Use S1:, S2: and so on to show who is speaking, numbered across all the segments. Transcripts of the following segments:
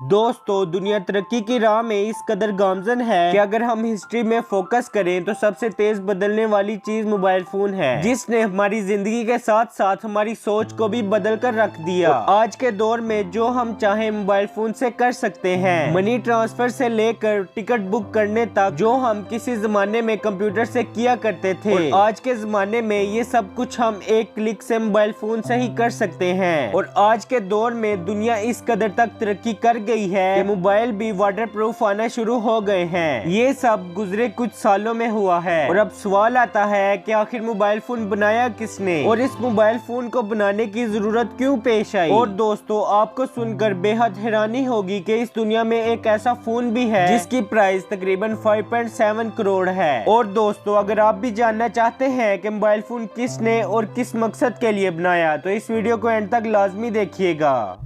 S1: दोस्तों, दुनिया तरक्की की राह में इस कदर गामजन है कि अगर हम हिस्ट्री में फोकस करें तो सबसे तेज बदलने वाली चीज मोबाइल फोन है, जिसने हमारी जिंदगी के साथ साथ हमारी सोच को भी बदल कर रख दिया। आज के दौर में जो हम चाहे मोबाइल फोन से कर सकते हैं। मनी ट्रांसफर से लेकर टिकट बुक करने तक जो हम किसी जमाने में कंप्यूटर से किया करते थे, आज के जमाने में ये सब कुछ हम एक क्लिक से मोबाइल फोन से ही कर सकते हैं। और आज के दौर में दुनिया इस कदर तक तरक्की कर गई है कि मोबाइल भी वाटरप्रूफ आना शुरू हो गए हैं। ये सब गुजरे कुछ सालों में हुआ है। और अब सवाल आता है कि आखिर मोबाइल फोन बनाया किसने और इस मोबाइल फोन को बनाने की जरूरत क्यों पेश आई। और दोस्तों, आपको सुनकर बेहद हैरानी होगी कि इस दुनिया में एक ऐसा फोन भी है जिसकी प्राइस तकरीबन 5.7 करोड़ है। और दोस्तों, अगर आप भी जानना चाहते हैं कि मोबाइल फोन किसने और किस मकसद के लिए बनाया, तो इस वीडियो को एंड तक लाजमी देखिएगा।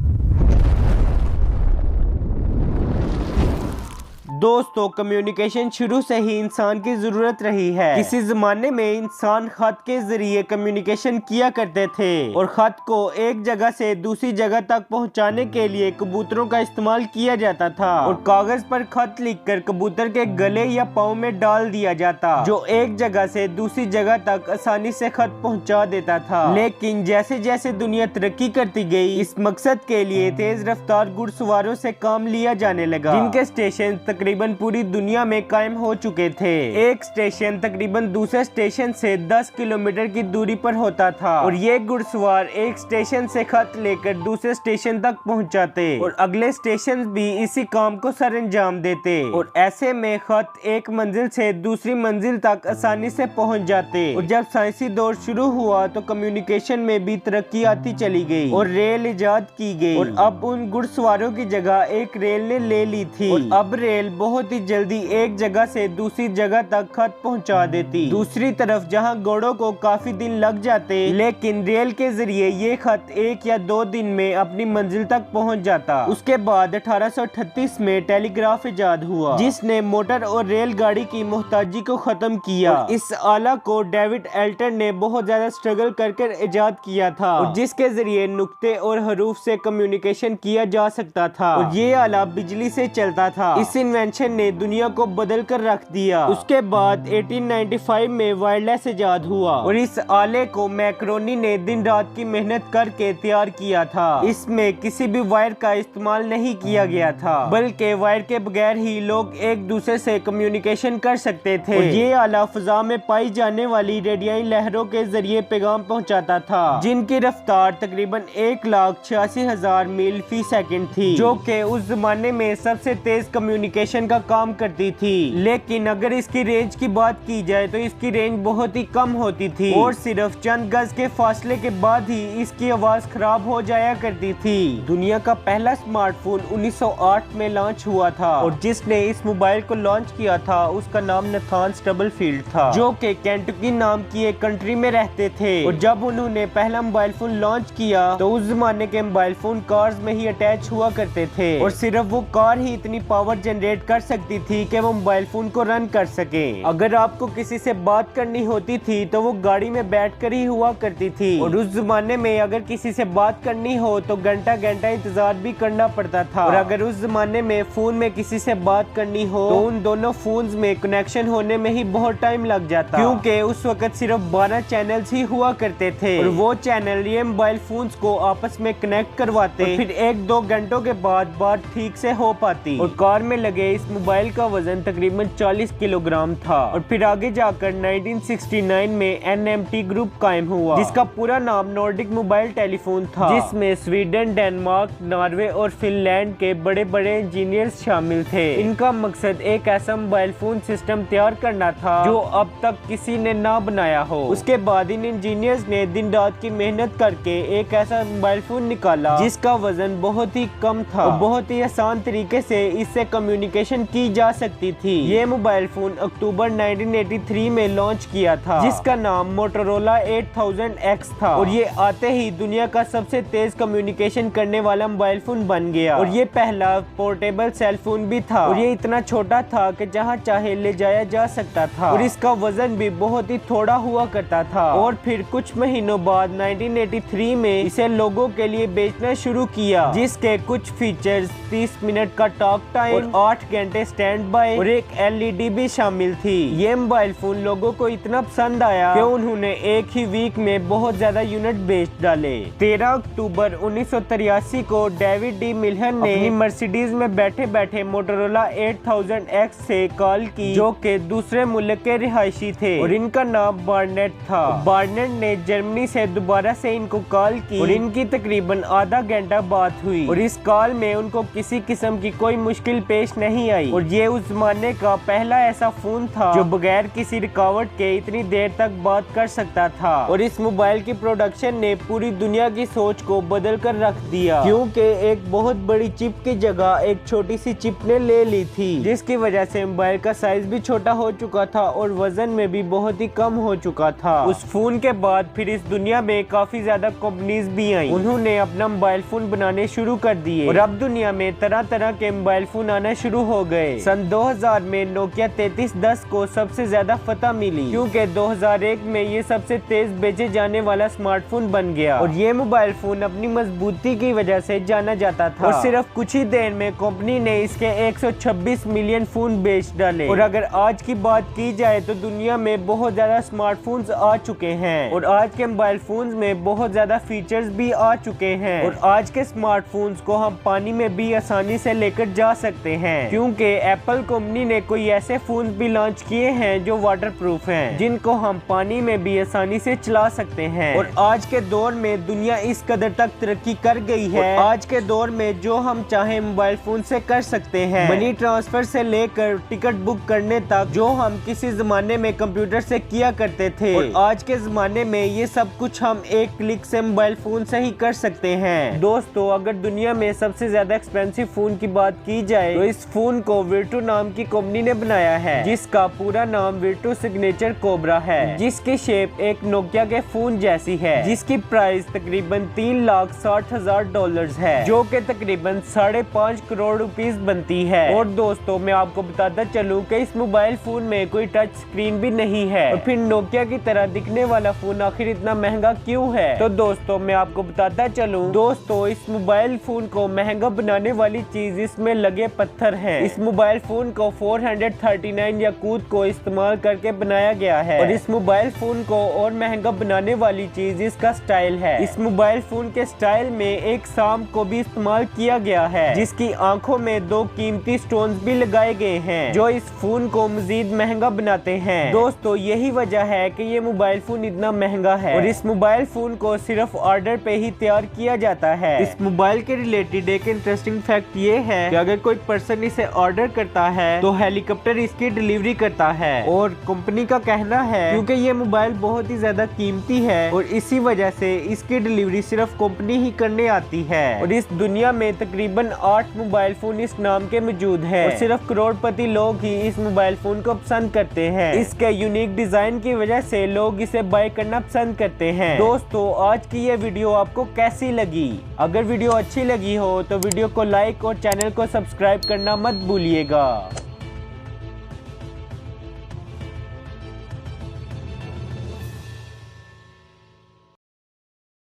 S1: दोस्तों, कम्युनिकेशन शुरू से ही इंसान की जरूरत रही है। किसी जमाने में इंसान खत के जरिए कम्युनिकेशन किया करते थे और खत को एक जगह से दूसरी जगह तक पहुंचाने के लिए कबूतरों का इस्तेमाल किया जाता था और कागज पर खत लिखकर कबूतर के गले या पाँव में डाल दिया जाता, जो एक जगह से दूसरी जगह तक आसानी से खत पहुंचा देता था। लेकिन जैसे जैसे दुनिया तरक्की करती गई, इस मकसद के लिए तेज रफ्तार घुड़सवारों से काम लिया जाने लगा, जिनके स्टेशन तकरीबन पूरी दुनिया में कायम हो चुके थे। एक स्टेशन तकरीबन दूसरे स्टेशन से 10 किलोमीटर की दूरी पर होता था और ये घुड़सवार एक स्टेशन से खत लेकर दूसरे स्टेशन तक पहुंचाते और अगले स्टेशन भी इसी काम को सरअंजाम देते। और ऐसे में खत एक मंजिल से दूसरी मंजिल तक आसानी से पहुंच जाते। और जब साइंसी दौर शुरू हुआ तो कम्युनिकेशन में भी तरक्की आती चली गई और रेल इजाद की गई और अब उन घुड़सवारों की जगह एक रेल ने ले ली थी। और अब रेल बहुत ही जल्दी एक जगह से दूसरी जगह तक खत पहुंचा देती। दूसरी तरफ जहां घोड़ों को काफी दिन लग जाते, लेकिन रेल के जरिए ये खत 1 या 2 दिन में अपनी मंजिल तक पहुंच जाता। उसके बाद 1838 में टेलीग्राफ इजाद हुआ, जिसने मोटर और रेलगाड़ी की मोहताजी को खत्म किया। इस आला को डेविड एल्टन ने बहुत ज्यादा स्ट्रगल कर इजाद किया था और जिसके जरिए नुक्ते और हरूफ से कम्युनिकेशन किया जा सकता था और ये आला बिजली से चलता था। इस इन्वेंशन ने दुनिया को बदल कर रख दिया। उसके बाद 1895 में वायरलेस इजाद हुआ और इस आले को मैक्रोनी ने दिन रात की मेहनत करके तैयार किया था। इसमें किसी भी वायर का इस्तेमाल नहीं किया गया था, बल्कि वायर के बगैर ही लोग एक दूसरे से कम्युनिकेशन कर सकते थे। और ये आला फिजा में पाई जाने वाली रेडियाई लहरों के जरिए पैगाम पहुंचाता था, जिनकी रफ्तार तकरीबन 1,86,000 मील फी सेकंड थी, जो कि उस जमाने में सबसे तेज कम्युनिकेशन का काम करती थी। लेकिन अगर इसकी रेंज की बात की जाए तो इसकी रेंज बहुत ही कम होती थी और सिर्फ चंद गज के फासले के बाद ही इसकी आवाज खराब हो जाया करती थी। दुनिया का पहला स्मार्टफोन 1908 में लॉन्च हुआ था और जिसने इस मोबाइल को लॉन्च किया था उसका नाम नथान स्टबलफील्ड था, जो कि केंटकी नाम की एक कंट्री में रहते थे। और जब उन्होंने पहला मोबाइल फोन लॉन्च किया तो उस जमाने के मोबाइल फोन कार्स में ही अटैच हुआ करते थे और सिर्फ वो कार ही इतनी पावर जनरेट कर सकती थी कि वो मोबाइल फोन को रन कर सके। अगर आपको किसी से बात करनी होती थी तो वो गाड़ी में बैठकर ही हुआ करती थी और उस जमाने में अगर किसी से बात करनी हो तो घंटा घंटा इंतजार भी करना पड़ता था। और अगर उस जमाने में फोन में किसी से बात करनी हो तो उन दोनों फोन्स में कनेक्शन होने में ही बहुत टाइम लग जाता, क्योंकि उस वक्त सिर्फ 12 चैनल्स ही हुआ करते थे और वो चैनल ये मोबाइल फोन्स को आपस में कनेक्ट करवाते और फिर 1-2 घंटों के बाद बात ठीक से हो पाती। और कार में लगे इस मोबाइल का वजन तकरीबन 40 किलोग्राम था। और फिर आगे जाकर 1969 में NMT ग्रुप कायम हुआ, जिसका पूरा नाम नॉर्डिक मोबाइल टेलीफोन था, जिसमें स्वीडन, डेनमार्क, नॉर्वे और फिनलैंड के बड़े बड़े इंजीनियर्स शामिल थे। इनका मकसद एक ऐसा मोबाइल फोन सिस्टम तैयार करना था जो अब तक किसी ने ना बनाया हो। उसके बाद इन इंजीनियर्स ने दिन रात की मेहनत करके एक ऐसा मोबाइल फोन निकाला जिसका वजन बहुत ही कम था और बहुत ही आसान तरीके से इससे कम्युनिकेशन कम्युनिकेशन की जा सकती थी। ये मोबाइल फोन अक्टूबर 1983 में लॉन्च किया था, जिसका नाम मोटोरोला 8000X था और ये आते ही दुनिया का सबसे तेज कम्युनिकेशन करने वाला मोबाइल फोन बन गया। और ये पहला पोर्टेबल सेल फोन भी था और ये इतना छोटा था कि जहाँ चाहे ले जाया जा सकता था और इसका वजन भी बहुत ही थोड़ा हुआ करता था। और फिर कुछ महीनों बाद 1983 में इसे लोगों के लिए बेचना शुरू किया, जिसके कुछ फीचर्स 30 मिनट का टॉक टाइम और 8 घंटे स्टैंड बाय और एक LED भी शामिल थी। ये मोबाइल फोन लोगों को इतना पसंद आया कि उन्होंने एक ही वीक में बहुत ज्यादा यूनिट बेच डाले। 13 अक्टूबर 1983 को डेविड डी मिल्हन ने अपनी मर्सिडीज में बैठे बैठे मोटोरोला 8000X से कॉल की, जो कि दूसरे मुल्क के रिहायशी थे और इनका नाम बार्नेट था। बार्नेट ने जर्मनी से दोबारा से इनको कॉल की और इनकी तकरीबन आधा घंटा बात हुई और इस कॉल में उनको किसी किस्म की कोई मुश्किल पेश नहीं आई। और ये उस जमाने का पहला ऐसा फोन था जो बगैर किसी रुकावट के इतनी देर तक बात कर सकता था। और इस मोबाइल की प्रोडक्शन ने पूरी दुनिया की सोच को बदल कर रख दिया, क्योंकि एक बहुत बड़ी चिप की जगह एक छोटी सी चिप ने ले ली थी, जिसकी वजह से मोबाइल का साइज भी छोटा हो चुका था और वजन में भी बहुत ही कम हो चुका था। उस फोन के बाद फिर इस दुनिया में काफी ज्यादा कंपनीज भी आई, उन्होंने अपना मोबाइल फोन बनाने शुरू कर दिए और अब दुनिया में तरह तरह के मोबाइल फोन आना शुरू हो गए। सन 2000 में नोकिया 3310 को सबसे ज्यादा फतह मिली, क्योंकि 2001 में ये सबसे तेज बेचे जाने वाला स्मार्टफोन बन गया और ये मोबाइल फोन अपनी मजबूती की वजह से जाना जाता था। और सिर्फ कुछ ही देर में कंपनी ने इसके 126 मिलियन फोन बेच डाले। और अगर आज की बात की जाए तो दुनिया में बहुत ज्यादा स्मार्टफोन्स आ चुके हैं और आज के मोबाइल फोन्स में बहुत ज्यादा फीचर्स भी आ चुके हैं और आज के स्मार्टफोन्स को हम पानी में भी आसानी से लेकर जा सकते हैं, क्योंकि एप्पल कंपनी ने कोई ऐसे फोन भी लॉन्च किए हैं जो वाटरप्रूफ हैं, जिनको हम पानी में भी आसानी से चला सकते हैं। और आज के दौर में दुनिया इस कदर तक तरक्की कर गई है, आज के दौर में जो हम चाहे मोबाइल फोन से कर सकते हैं। मनी ट्रांसफर से लेकर टिकट बुक करने तक जो हम किसी जमाने में कंप्यूटर से किया करते थे, और आज के जमाने में ये सब कुछ हम एक क्लिक से मोबाइल फोन से ही कर सकते हैं। दोस्तों, अगर दुनिया में सबसे ज्यादा एक्सपेंसिव फोन की बात की जाए तो इस फोन को वर्टू नाम की कंपनी ने बनाया है, जिसका पूरा नाम वर्टू सिग्नेचर कोबरा है, जिसकी शेप एक नोकिया के फोन जैसी है, जिसकी प्राइस तकरीबन $3,60,000 है, जो कि तकरीबन 5.5 करोड़ रुपीस बनती है। और दोस्तों, मैं आपको बताता चलूं कि इस मोबाइल फोन में कोई टच स्क्रीन भी नहीं है और फिर नोकिया की तरह दिखने वाला फोन आखिर इतना महंगा क्यों है? तो दोस्तों, मैं आपको बताता चलूं दोस्तों, इस मोबाइल फोन को महंगा बनाने वाली चीज इसमें लगे पत्थर हैं। इस मोबाइल फोन को 439 याकूत को इस्तेमाल करके बनाया गया है और इस मोबाइल फोन को और महंगा बनाने वाली चीज इसका स्टाइल है। इस मोबाइल फोन के स्टाइल में एक सांप को भी इस्तेमाल किया गया है, जिसकी आंखों में 2 कीमती स्टोन्स भी लगाए गए हैं, जो इस फोन को मजीद महंगा बनाते हैं। दोस्तों, यही वजह है कि ये मोबाइल फोन इतना महंगा है और इस मोबाइल फोन को सिर्फ ऑर्डर पे ही तैयार किया जाता है। इस मोबाइल के रिलेटेड एक इंटरेस्टिंग फैक्ट ये है कि अगर कोई पर्सन इसे ऑर्डर करता है तो हेलीकॉप्टर इसकी डिलीवरी करता है। और कंपनी का कहना है क्योंकि ये मोबाइल बहुत ही ज्यादा कीमती है और इसी वजह से इसकी डिलीवरी सिर्फ कंपनी ही करने आती है। और इस दुनिया में तकरीबन 8 मोबाइल फोन इस नाम के मौजूद है और सिर्फ करोड़पति लोग ही इस मोबाइल फोन को पसंद करते हैं। इसके यूनिक डिजाइन की वजह से लोग इसे बाय करना पसंद करते हैं। दोस्तों, आज की ये वीडियो आपको कैसी लगी? अगर वीडियो अच्छी लगी हो तो वीडियो को लाइक और चैनल को सब्सक्राइब करना मत भूलिएगा।